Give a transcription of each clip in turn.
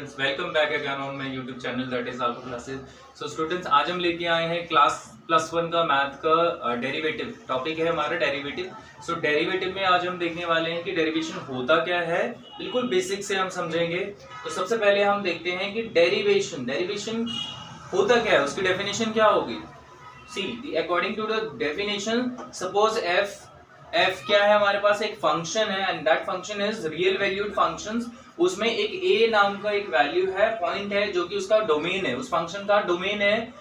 students, welcome back again on my YouTube channel that is Alpha Classes. So students, आज हम लेके आए हैं क्लास +1 का मैथ का डेरिवेटिव टॉपिक है हमारा डेरिवेटिव. सो डेरिवेटिव में आज हम देखने वाले हैं कि डेरिवेशन होता क्या है, बिल्कुल बेसिक से हम समझेंगे. तो सबसे पहले हम देखते हैं कि डेरिवेशन होता क्या है, उसकी डेफिनेशन क्या होगी. So according to the definition, suppose f क्या है, हमारे पास एक फंक्शन है and that function is real valued functions. उसमें एक a नाम का एक वैल्यू है, पॉइंट है, जो कि उसका डोमेन है, उस फंक्शन का डोमेन है.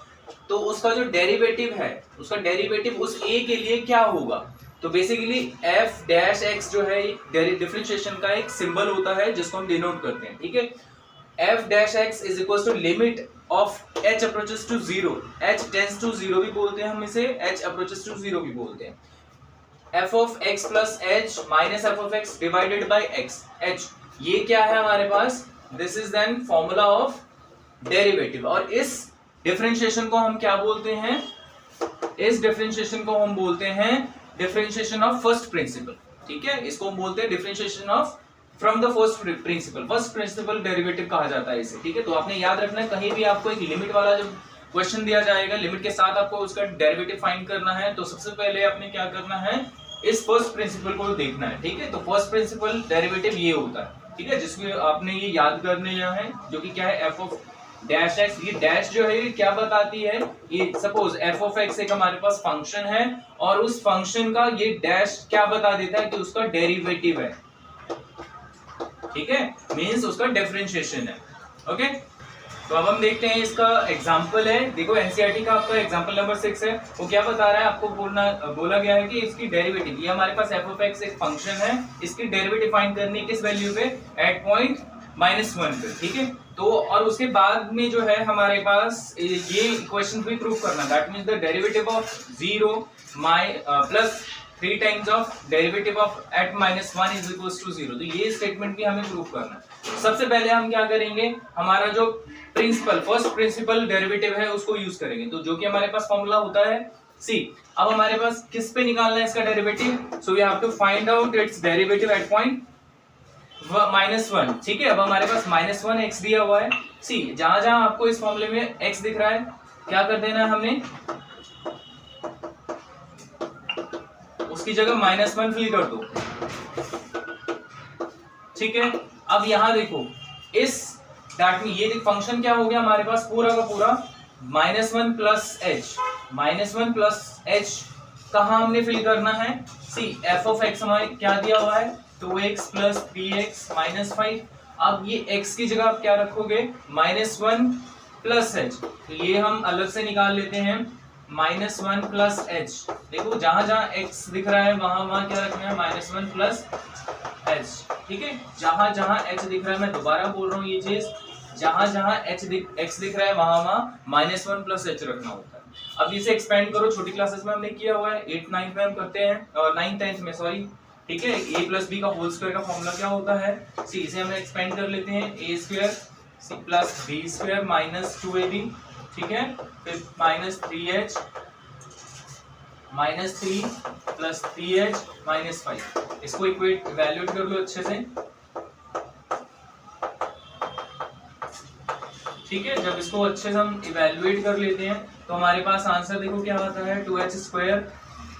तो उसका जो डेरिवेटिव है, उसका डेरिवेटिव उस a के लिए क्या होगा. तो बेसिकली f डैश x जो है डिफरेंशिएशन का एक सिंबल होता है जिसको हम डिनोट करते हैं. ठीक है, f dash x is equal to limit of h approaches to 0. h tends to 0 भी बोलते हैं हम इसे, h अप्रोचेस टू 0 भी बोलते हैं. f of x plus h minus f of x divided by x. h ये क्या है हमारे पास, this is then formula of derivative. और इस डिफरेंशिएशन को हम क्या बोलते हैं, इस डिफरेंशिएशन को हम बोलते हैं डिफरेंशिएशन ऑफ फर्स्ट प्रिंसिपल. ठीक है, इसको हम बोलते हैं differentiation of from the first principle. First principle derivative कहा जाता है इसे. ठीक है, तो आपने याद रखना है, कहीं भी आपको एक लिमिट वाला जो क्वेश्चन दिया जाएगा, लिमिट के साथ आपको उसका डेरिवेटिव फाइंड करना है, तो सबसे पहले आपने क्या करना है, इस फर्स्ट प्रिंसिपल को देखना है. ठीक है, तो फर्स्ट प्रिंसिपल डेरिवेटिव ये होता है. ठीक है, जिसमें आपने ये याद करने है, जो कि क्या है, f ऑफ डैश x. ये डैश जो है ये क्या बताती है, ये सपोज f ऑफ x एक हमारे पास फंक्शन है और उस फंक्शन का ये डैश क्या बता देता है कि उसका डेरिवेटिव है. ठीक है, मींस उसका डिफरेंशिएशन है. ओके, तो अब हम देखते हैं इसका एग्जांपल है. देखो एनसीईआरटी का आपका एग्जांपल नंबर 6 है. वो क्या बता रहा है, आपको बोला गया है कि इसकी डेरिवेटिव, ये हमारे पास f ऑफ x एक फंक्शन है, इसकी डेरिवेटिव फाइंड करनी है किस वैल्यू पे, एट पॉइंट -1 पे. ठीक है, तो और उसके बाद में जो है हमारे पास ये इक्वेशन भी प्रूव करना, that means the derivative of 0 plus 3 times of derivative of at -1 is equals to 0. तो ये स्टेटमेंट भी हमें प्रूव करना है. सबसे पहले हम क्या करेंगे, हमारा जो प्रिंसिपल फर्स्ट प्रिंसिपल डेरिवेटिव है उसको यूज करेंगे. तो जो कि हमारे पास फॉर्मूला होता है सी. अब हमारे पास किस पे निकालना है इसका derivative, so we have to find out its derivative at point -1. ठीक है, अब हमारे पास -1 x दिया हुआ है. सी जहां जहां आपको इस फॉर्मूले में x दिख रहा है, क्या कर देना है हमने, उसकी जगह -1 फिल कर दो. ठीक है, अब यहां देखो इस दैट मीन ये फंक्शन क्या हो गया हमारे पास, पूरा का पूरा -1 प्लस h कहाँ हमने फिल करना है. सी f ऑफ x हमारे क्या दिया हुआ है, 2x प्लस 3x माइनस 5. अब ये x की जगह आप क्या रखोगे, -1 प्लस h. तो ये हम अलग से निकाल लेते हैं, -1 प्लस h. देखो जहां जहां x दिख रहा है वहां वहां क्या रखना है, -1 प्लस h. ठीक है, जहां जहां h दिख रहा है, मैं दोबारा बोल रहा हूँ ये चीज, जहां जहां x दिख रहा है वहां वहां -1 प्लस h रखना होता है. अब इसे एक्सपेंड करो, छोटी क्लासेस में हमने किया हुआ है, 8th 9th में हम करते हैं, 9th 10th में सॉरी. ठीक है, a प्लस b का होल स्क्वायर का फॉर्मूला क्या होता है, सी इसे हम एक्सपेंड कर लेते हैं, a square c plus b square minus 2ab. ठीक है, फिर -3h -3 प्लस 3h माइनस 5. इसको इवैल्यूएट कर लो अच्छे से. ठीक है, जब इसको अच्छे से हम इवैल्यूएट कर लेते हैं तो हमारे पास आंसर देखो क्या आता है, 2h square.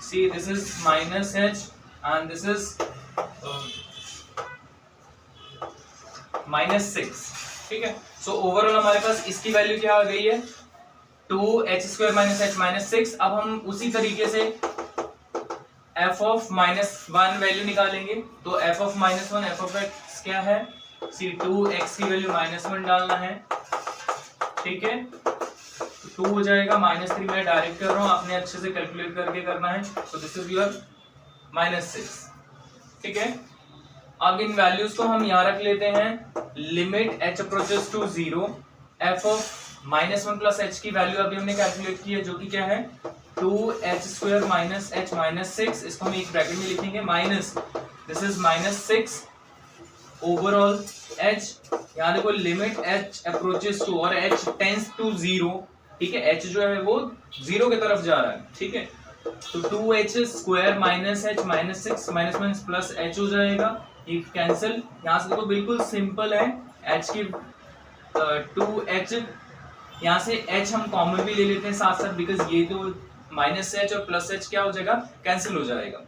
See this is -h and this is -6. ठीक है, सो ओवरऑल हमारे पास इसकी वैल्यू क्या आ गई है, 2h square minus h minus 6. अब हम उसी तरीके से f ऑफ -1 वैल्यू निकालेंगे. तो f of -1 f of x क्या है, सी 2x की वैल्यू -1 डालना है. ठीक है, 2 हो जाएगा, -3 मैं डायरेक्ट कर रहा हूं, आपने अच्छे से कैलकुलेट करके करना है. तो दिस इज योर -6. ठीक है, अब इन वैल्यूज को हम यहाँ रख लेते हैं, limit h approaches to 0, f of -1 plus h की वैल्यू अभी हमने कैलकुलेट की है, जो कि क्या है, 2h square minus h minus 6. इसको हम एक ब्रैकेट में लिखेंगे, minus this is -6 overall h. यहाँ देखो लिमिट h अप्रोचेस टू और h टेंड्स टू 0. ठीक है, h जो है वो 0 की तरफ जा रहा है. ठीक है, तो 2h square minus h minus 6 minus plus h हो जाएगा, ये कैंसिल. यहाँ से देखो बिल्कुल सिंपल है, h की 2h, यहाँ से h हम कॉमन भी ले लेते हैं साथ साथ, बिकॉज ये तो माइनस h और प्लस h क्या हो जाएगा, कैंसिल हो जाएगा।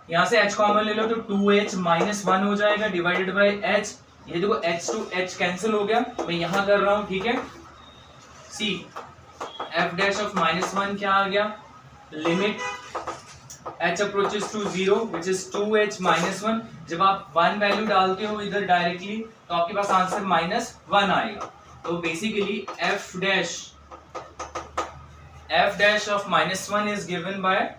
यहाँ से h कॉमन ले लो तो 2h माइनस 1 हो जाएगा डिवाइडेड बाई h। ये देखो h टू h कैंसिल हो गया, मैं यहाँ कर रहा हूँ, ठीक है। See f dash of minus 1 क्या आ गया, limit h approaches to 0 which is 2h minus 1। जब आप 1 वैल्यू डालते हो इधर डायरेक्टली तो आपके पास आंसर माइनस 1 आएगा। तो basically f dash of minus 1 is given by,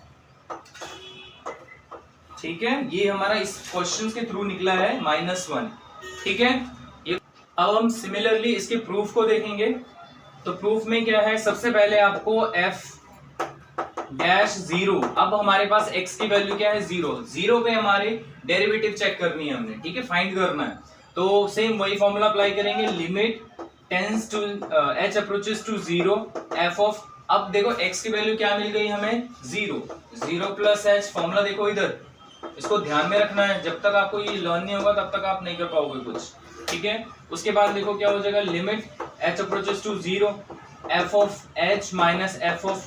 ठीक है, ये हमारा इस क्वेश्चन के थ्रू निकला है -1, ठीक है। ये अब हम सिमिलरली इसके प्रूफ को देखेंगे। तो प्रूफ में क्या है, सबसे पहले आपको f डैश 0, अब हमारे पास x की वैल्यू क्या है 0 पे हमारे डेरिवेटिव चेक करनी है हमने, ठीक है, फाइंड करना है। तो सेम वही फॉर्मूला अप्लाई करेंगे, limit tends to h approaches to 0 f of, अब देखो x की वैल्यू क्या मिल गई हमें 0 प्लस h, फॉर्मूला देखो इधर, इसको ध्यान में रखना है, जब तक आपको ये लर्न नहीं होगा तब तक आप नहीं कर पाओगे कुछ, ठीक है। उसके बाद देखो क्या हो जाएगा, limit h approaches to 0 f of h minus f of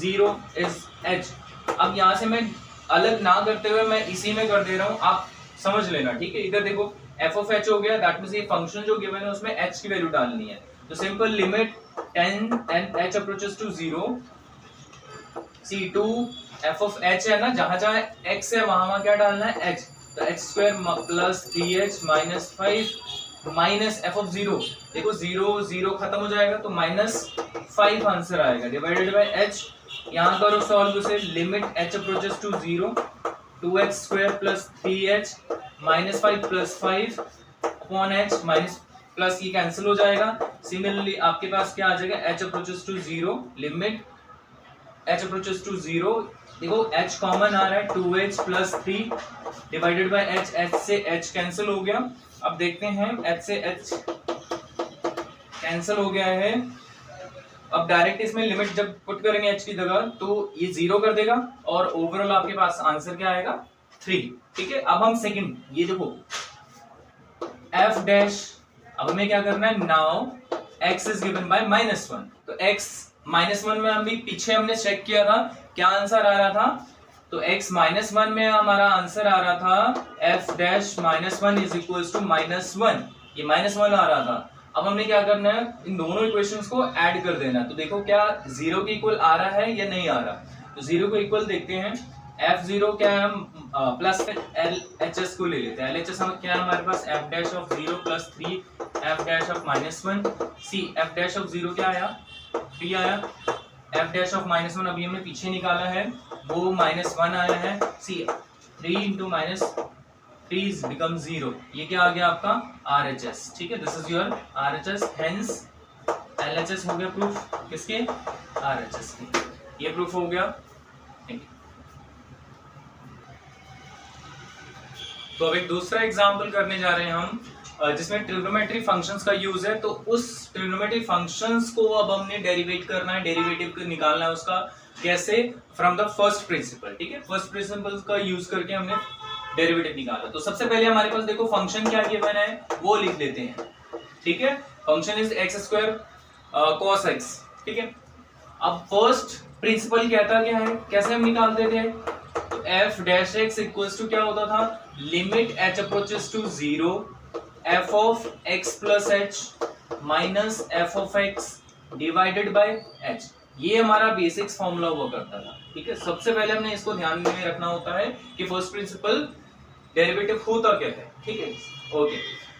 0 is h। अब यहाँ से मैं अलग ना करते हुए मैं इसी में कर दे रहा हूँ, आप समझ लेना, ठीक है। इधर देखो f ऑफ h हो गया, दैट मींस ये फंक्शन जो गिवन है उसमें h की वैल्यू डालनी है। तो simple limit 10 and h approaches to 0 c2 f of h है ना, जहां जहां x है वहां क्या डालना है h, तो h square plus 3h minus 5 minus f of 0, देखो 0 खत्म हो जाएगा तो -5 आंसर आएगा डिवाइडेड बाय h। यहाँ करो सॉल्व उसे, limit h approaches to 0 2h square plus 3h minus 5 plus 5 upon h minus plus, ये कैंसिल हो जाएगा। सिमिलरली आपके पास क्या आ जाएगा, h approaches to 0, limit h approaches to 0, देखो h कॉमन आ रहा है 2h plus 3 divided by h से h कैंसिल हो गया। अब देखते हैं h से h कैंसिल हो गया है, अब डायरेक्ट इसमें लिमिट जब पुट करेंगे h की जगह तो ये 0 कर देगा और ओवरऑल आपके पास आंसर क्या आएगा 3, ठीक है। अब हम सेकंड, ये देखो f डैश, अब हमें क्या करना है, now x is given by -1, तो x -1 में हम भी पीछे हमने चेक किया था क्या आंसर आ रहा था, तो x -1 में हमारा आंसर आ रहा था f डैश -1 इज इक्वल्स टू -1, ये -1 आ रहा था। अब हमने क्या करना है, इन दोनों इक्वेशंस को ऐड कर देना, तो देखो क्या 0 के इक्वल आ रहा है या नहीं आ रहा, तो 0 को इक्वल देखते हैं, f0 क्या है, हम प्लस LHS को ले लेते हैं, LHS हम क्या है हमारे पास f dash of 0 plus 3 f dash of -1, see f dash of 0 क्या आया 3 आया, f डैश ऑफ -1 अभी हमने पीछे निकाला है वो -1 आया है, सी 3 इंटू -3 बिकम 0, ये क्या आ गया आपका RHS, ठीक है, this is your RHS, hence LHS हो गया प्रूफ किसके, RHS के, ये प्रूफ हो गया। तो अब एक दूसरा एग्जाम्पल करने जा रहे हैं हम, जिसमें ट्रिग्नोमेट्री फंक्शंस का यूज है। तो उस ट्रिग्नोमेट्री फंक्शंस को अब हमने डेरिवेट करना है, डेरिवेटिव निकालना है उसका, कैसे, फ्रॉम द फर्स्ट प्रिंसिपल, ठीक है, फर्स्ट प्रिंसिपल का यूज करके हमने डेरिवेटिव निकाला। तो सबसे पहले हमारे पास देखो फंक्शन क्या गिवन है वो लिख लेते हैं, ठीक है, function is x square cos x, ठीक है। अब फर्स्ट प्रिंसिपल कहता क्या है, कैसे हम निकालते थे, तो f dash x equals to क्या होता था, limit h approaches to 0 f of x plus h minus f of x divided by h, ये हमारा बेसिक्स फॉर्मूला हुआ करता था, ठीक है। सबसे पहले हमने इसको ध्यान में रखना होता है कि फर्स्ट प्रिंसिपल डेरिवेटिव होता क्या है, ठीक है, ओके।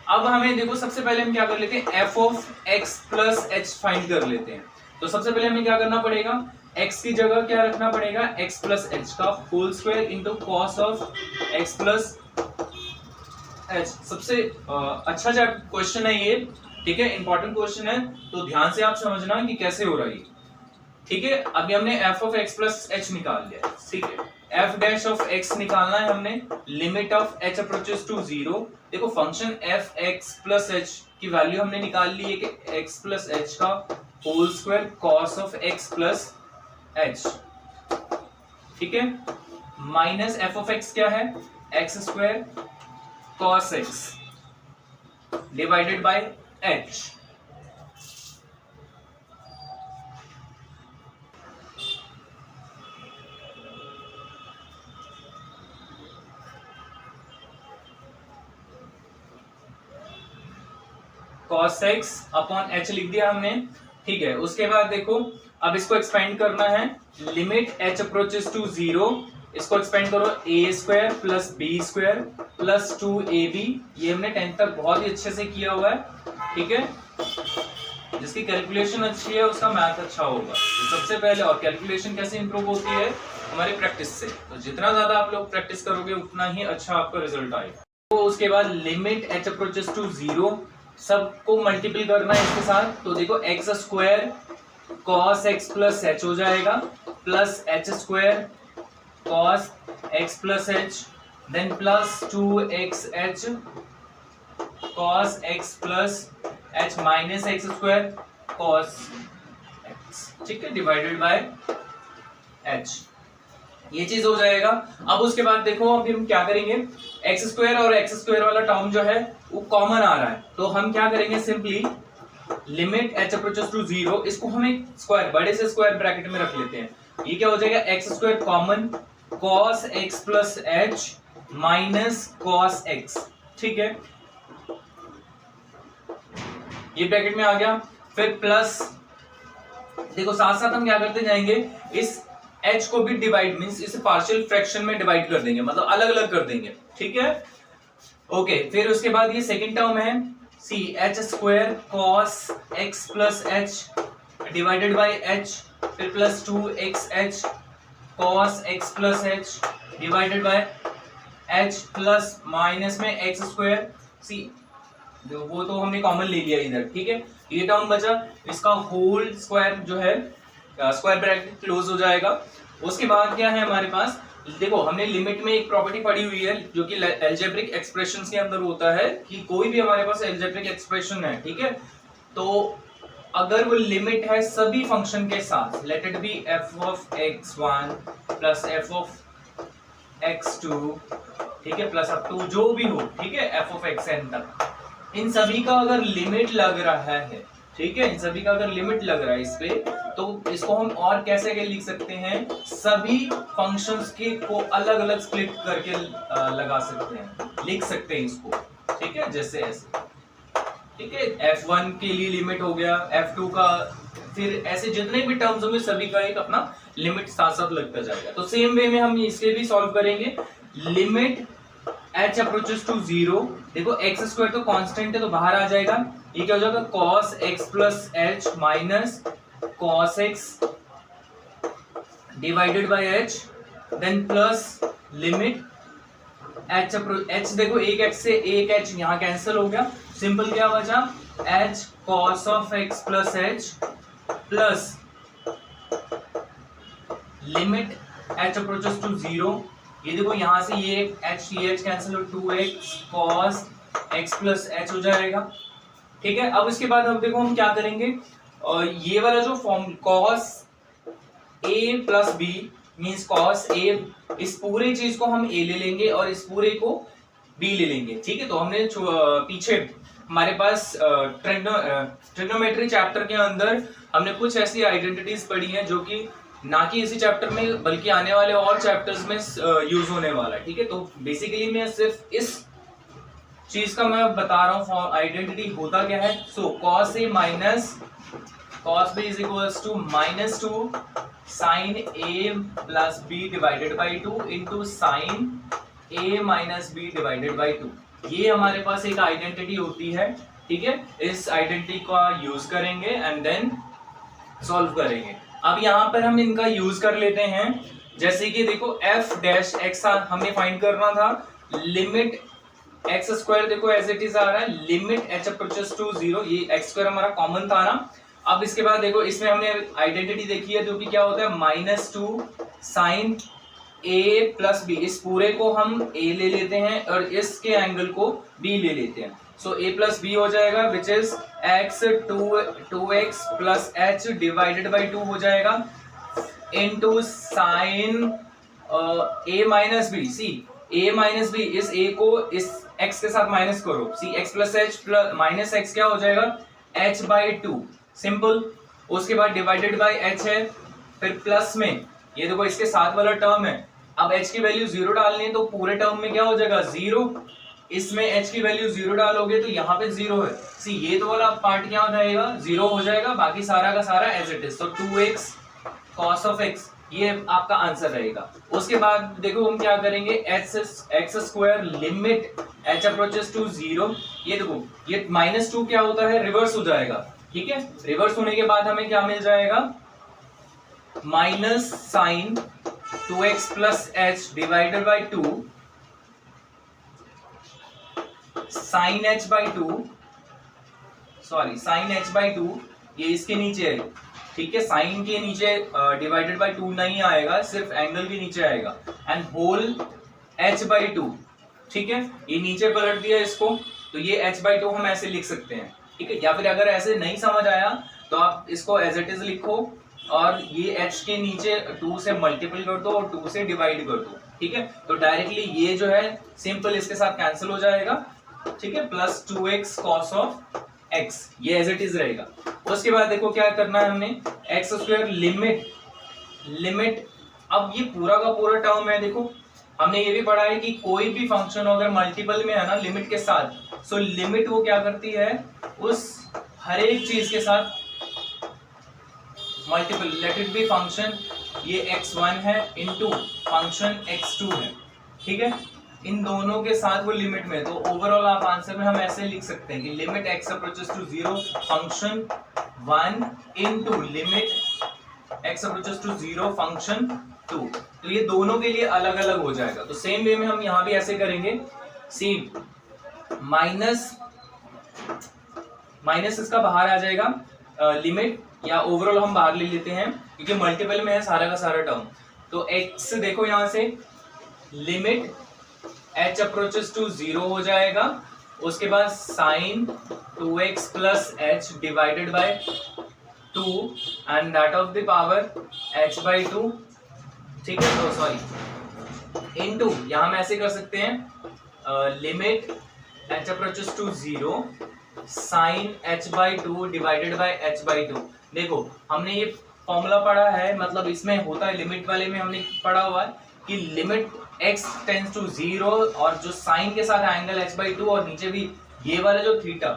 अब हमें देखो सबसे पहले हम क्या कर लेते हैं, f of x plus h find कर लेते हैं। तो सबसे पहले हमें क्या करना पड़ेगा, x की जगह क्या रखना पड़ेगा, x प्लस h का whole square into cos of x plus h। सबसे अच्छा क्वेश्चन है ये, ठीक है, इंपॉर्टेंट क्वेश्चन है, तो ध्यान से आप समझना कि कैसे हो रहा है, ठीक है। अभी हमने f of x plus h निकाल लिया, ठीक है, f डैश ऑफ x निकालना है हमने, limit of h approaches to 0, देखो function f x plus h की वैल्यू हमने निकाल ली है कि x प्लस h का whole square cos of x plus h, ठीक है, माइनस f ऑफ x क्या है, x square cos x divided by h, cos x upon h लिख दिया हमने, ठीक है। उसके बाद देखो अब इसको एक्सपेंड करना है, लिमिट h अप्रोचेस टू 0, इसको एक्सपेंड करो a square plus b square plus 2ab, ये हमने 10 तक बहुत ही अच्छे से किया हुआ है, ठीक है। जिसकी कैलकुलेशन अच्छी है उसका मैथ अच्छा होगा। तो सबसे पहले, और कैलकुलेशन कैसे इंप्रूव होती है, हमारी प्रैक्टिस से। तो जितना ज्यादा आप लोग प्रैक्टिस करोगे उतना ही अच्छा आपका रिजल्ट आएगा। तो उसके बाद लिमिट h अप्रोचेस टू 0, सबको मल्टीपल करना है इसके साथ। तो देखो x square cos x plus h हो जाएगा plus h square cos x plus h, then plus 2xh cos x plus h minus x square cos x, ठीक है, डिवाइडेड बाय h, ये चीज हो जाएगा। अब उसके बाद देखो अब हम क्या करेंगे, एक्स स्क्वायर और एक्स स्क्वायर वाला टर्म जो है वो कॉमन आ रहा है, तो हम क्या करेंगे, simply limit h approaches to 0, इसको हम एक स्क्वायर, बड़े से स्क्वायर ब्रैकेट में रख लेते हैं। ये क्या हो जाएगा, x square common cos x plus h minus cos x, ठीक है, ये ब्रैकेट में आ गया। फिर प्लस देखो साथ साथ हम क्या करते जाएंगे, इस h को भी डिवाइड मींस इसे पार्शियल फ्रैक्शन में डिवाइड कर देंगे, मतलब अलग अलग कर देंगे, ठीक है। ओके, फिर उसके बाद ये सेकंड टर्म है सी h square cos x plus h divided by h, फिर plus 2xh cos x plus h divided by h plus minus में x स्क्वायर, सी वो तो हमने कॉमन ले लिया इधर, ठीक है। ये टर्म बचा, इसका होल स्क्वायर जो है स्क्वायर ब्रैकेट क्लोज हो जाएगा। उसके बाद क्या है हमारे पास, देखो हमने लिमिट में एक प्रॉपर्टी पढ़ी हुई है जो कि अलजेब्रिक एक्सप्रेशंस के अंदर होता है कि कोई भी हमारे पास अलजेब्रिक एक्सप्रेशन है, ठीक है, तो अगर वो लिमिट है सभी फंक्शन के साथ, let it be f of x1 plus f of x2, ठीक है, प्लस अप टू जो भी हो, ठीक है, f ऑफ xn तक, इन सभी का अगर लिमिट लग रहा है, ठीक है, इन सभी का अगर लिमिट लग रहा है इस पे, तो इसको हम और कैसे के लिख सकते हैं, सभी फंक्शंस के को अलग अलग स्प्लिट करके लगा सकते हैं, लिख सकते हैं इसको, ठीक है, जैसे ऐसे, ठीक है, f1 के लिए लिमिट हो गया, f2 का, फिर ऐसे जितने भी टर्म्स होंगे सभी का एक अपना लिमिट साथ साथ लगता जाएगा। तो सेम वे में हम इसके भी सॉल्व करेंगे, लिमिट h अप्रोचेस टू 0, देखो x स्क्वायर तो कांस्टेंट है तो बाहर आ जाएगा, ये क्या हो जाएगा cos x plus h minus cos x divided by h, then plus limit h देखो एक x से एक h यहाँ कैंसिल हो गया, सिंपल क्या बचा, h cos of x plus h plus limit h approaches to 0, ये देखो यहाँ से ये h कैंसिल हो, 2x cos x plus h हो जाएगा, ठीक है। अब इसके बाद अब देखो हम क्या करेंगे, ये वाला जो form cos a plus b means cos a, इस पूरे चीज को हम a ले लेंगे और इस पूरे को b ले लेंगे, ठीक है। तो हमने पीछे हमारे पास ट्रिग्नोमेट्री चैप्टर के अंदर हमने कुछ ऐसी आइडेंटिटीज पढ़ी हैं जो कि ना कि इसी चैप्टर में बल्कि आने वाले और चैप्टर्स में यूज होने वाला है, ठीक है। तो बेसिकली मैं सिर्फ इस चीज का मैं बता रहा हूँ आइडेंटिटी होता क्या है। So cos a minus cos b is equals to minus 2 sin a plus b divided by 2 into sine a minus b divided by 2, ये हमारे पास एक आइडेंटिटी होती है, ठीक है। इस आइडेंटिटी का यूज करेंगे एंड देन सॉल्व करेंगे। अब यहाँ पर हम इनका यूज कर लेते हैं, जैसे कि देखो f डैश x हमें फाइंड करना था, लिमिट x स्क्वायर देखो एज इट इज आ रहा है, लिमिट h अप्रोचेस टू 0, ये x स्क्वायर हमारा कॉमन था ना। अब इसके बाद देखो इसमें हमने आइडेंटिटी देखी है जो कि क्या होता है, minus 2 sine a plus b, इस पूरे को हम a ले लेते हैं और इसके एंगल को b ले लेते हैं। सो a प्लस b हो जाएगा which is x 2x plus h divided by 2 हो जाएगा into sine a minus b, see a minus b, इस a को इस x के साथ माइनस करो, सी x plus h plus minus x क्या हो जाएगा h बाई 2, सिंपल। उसके बाद डिवाइडेड बाई h है, फिर प्लस में ये देखो इसके साथ वाला टर्म है, अब h की वैल्यू 0 डालनी है तो पूरे टर्म में क्या हो जाएगा 0, इसमें h की वैल्यू 0 डालोगे तो यहाँ पे 0 है। सी ये तो वाला पार्ट क्या हो जाएगा, 0 हो जाएगा, बाकी सारा का सारा एज इट इज। तो 2x cos ऑफ x ये आपका आंसर रहेगा। उसके बाद देखो हम क्या करेंगे, x square limit h approaches to 0। ये देखो ये -2 क्या होता है, रिवर्स हो जाएगा। ठीक है, रिवर्स होने के बाद हमें क्या मिल जाएगा, minus sine 2x plus h divided by 2 sine h by 2, sorry sine h by 2, ये इसके नीचे है। ठीक है, साइन के नीचे डिवाइडेड बाई 2 नहीं आएगा, सिर्फ एंगल के नीचे आएगा, एंड होल h बाई 2। ठीक है, ये नीचे पलट दिया इसको, तो ये h बाई 2 हम ऐसे लिख सकते हैं। ठीक है, या फिर अगर ऐसे नहीं समझ आया तो आप इसको एज इट इज लिखो और ये h के नीचे 2 से मल्टीपल कर दो और 2 से डिवाइड कर दो। ठीक है, तो डायरेक्टली ये जो है सिंपल इसके साथ कैंसिल हो जाएगा। ठीक है, plus 2x cos of x, ये एज इट इज रहेगा। उसके बाद देखो क्या करना है हमने, एक्स स्क्वायर लिमिट, अब ये पूरा का पूरा टर्म है। देखो हमने ये भी पढ़ा है कि कोई भी फंक्शन अगर मल्टीपल में है ना लिमिट के साथ, सो लिमिट वो क्या करती है, उस हर एक चीज के साथ multiple, let it be function ये x1 है इनटू फंक्शन x2 है। ठीक है, इन दोनों के साथ वो लिमिट में, तो ओवरऑल आप आंसर में हम ऐसे लिख सकते हैं कि limit x approaches to 0 function 1 into limit x approaches to 0 function 2। तो ये दोनों के लिए अलग अलग हो जाएगा। तो सेम वे में हम यहां भी ऐसे करेंगे, सी माइनस इसका बाहर आ जाएगा लिमिट, या ओवरऑल हम बाहर ले लेते हैं क्योंकि मल्टीपल में है सारा का सारा टर्म। तो x देखो यहां से लिमिट h अप्रोचेस टू 0 हो जाएगा, उसके बाद sine 2x plus h divided by 2 and that of the power h by 2। ठीक है, तो सॉरी इनटू, यहां हम ऐसे कर सकते हैं limit h approaches to 0 sine h by 2 divided by h by 2। देखो हमने ये फॉर्मूला पढ़ा है, मतलब इसमें होता है लिमिट वाले में हमने पढ़ा हुआ है कि लिमिट x टेंस टू 0 और जो साइन के साथ एंगल h बाई 2 और नीचे भी ये वाला जो थीटा,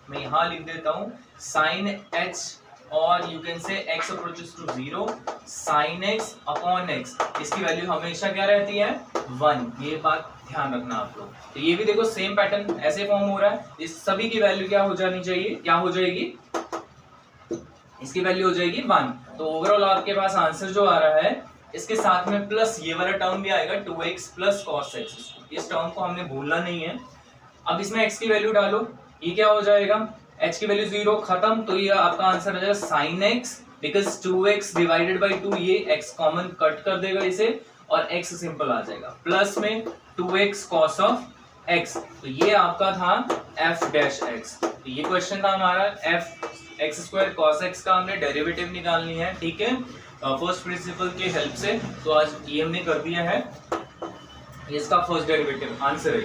मैं यहाँ लिख देता हूँ साइन h और you can say x approaches to 0 sine x upon x, इसकी वैल्यू हमेशा क्या रहती है 1। ये बात ध्यान रखना आप लोग। तो ये भी देखो सेम पैटर्न ऐसे फॉर्म हो रहा है, इस सभी की वैल्यू क्या हो जानी चाहिए, क्या हो जाएगी, इसकी वैल्यू हो जाएगी 1। तो ओवरऑल आपके पास आंसर जो आ रहा है इसके साथ में प्लस ये वाला टर्म भी आएगा 2x प्लस cos x, इस टर्म को हमने भूलना नहीं है। अब इसमें x की वैल्यू डालो, ये क्या हो जाएगा, h की वैल्यू 0 खत्म, तो ये आपका आंसर आ जाएगा sin x, because 2x divided by 2, ये x कॉमन कट कर देगा इसे और x सिंपल आ जाएगा, प्लस में 2x cos ऑफ x, तो ये आपका था f डैश x। तो ये क्वेश्चन था हमारा f x square cos x का हमने डेरिवेटिव निकालनी है। ठीक है, फर्स्ट प्रिंसिपल के हेल्प से। तो आज ये हमने कर दिया है, इसका फर्स्ट डेरिवेटिव आंसर है।